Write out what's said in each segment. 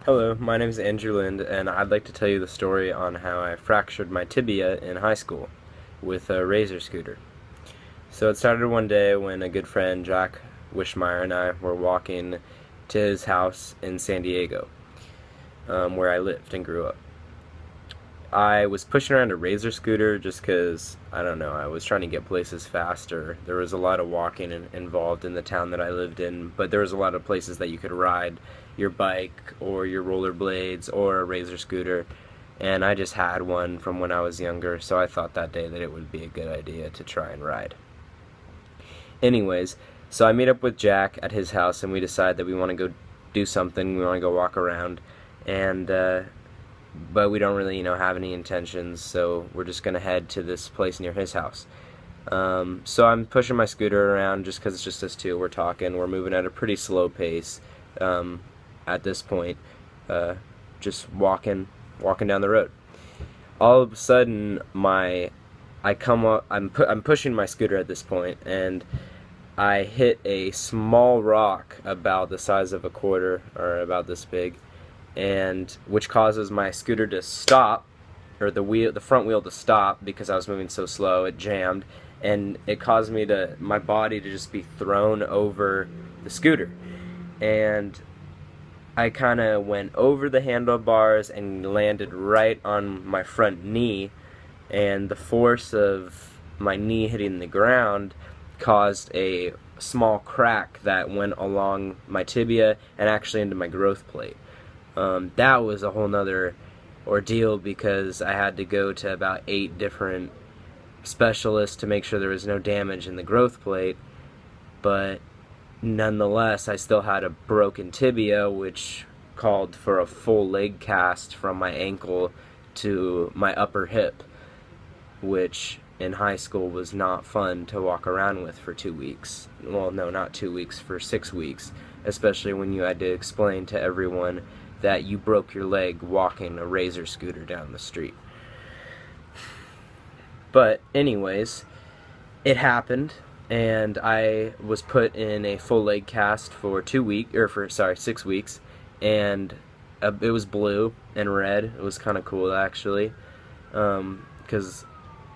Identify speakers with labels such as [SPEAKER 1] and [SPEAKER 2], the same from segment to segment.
[SPEAKER 1] Hello, my name is Andrew Lind, and I'd like to tell you the story on how I fractured my tibia in high school with a Razor scooter. So it started one day when a good friend, Jack Wishmeyer, and I were walking to his house in San Diego, where I lived and grew up. I was pushing around a Razor scooter just because, I don't know, I was trying to get places faster. There was a lot of walking involved in the town that I lived in, but there was a lot of places that you could ride your bike or your rollerblades or a Razor scooter. And I just had one from when I was younger, so I thought that day that it would be a good idea to try and ride. Anyways, so I meet up with Jack at his house and we decide that we want to go do something, we want to go walk around. And but we don't really, have any intentions, so we're just gonna head to this place near his house. So I'm pushing my scooter around just because it's just us two. We're talking, we're moving at a pretty slow pace at this point, just walking down the road. All of a sudden, I come up, I'm pushing my scooter at this point, and I hit a small rock about the size of a quarter, or about this big, and which causes my scooter to stop, or the front wheel to stop because I was moving so slow. It jammed, and it caused my body to just be thrown over the scooter, and I kind of went over the handlebars and landed right on my front knee, and the force of my knee hitting the ground caused a small crack that went along my tibia and actually into my growth plate. That was a whole nother ordeal because I had to go to about 8 different specialists to make sure there was no damage in the growth plate, but nonetheless I still had a broken tibia, which called for a full leg cast from my ankle to my upper hip, which in high school was not fun to walk around with for 2 weeks. Well, no, not 2 weeks, for 6 weeks, especially when you had to explain to everyone that you broke your leg walking a Razor scooter down the street. But anyways, it happened, and I was put in a full leg cast for 6 weeks, and it was blue and red. It was kind of cool actually, because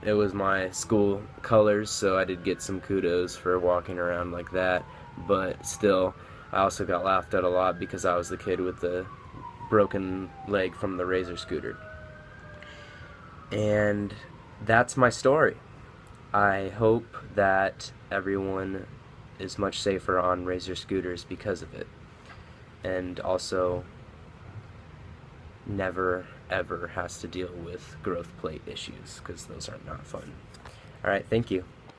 [SPEAKER 1] it was my school colors, so I did get some kudos for walking around like that. But still, I also got laughed at a lot because I was the kid with the broken leg from the Razor scooter. And that's my story. I hope that everyone is much safer on Razor scooters because of it. And also never ever has to deal with growth plate issues because those are not fun. Alright, thank you.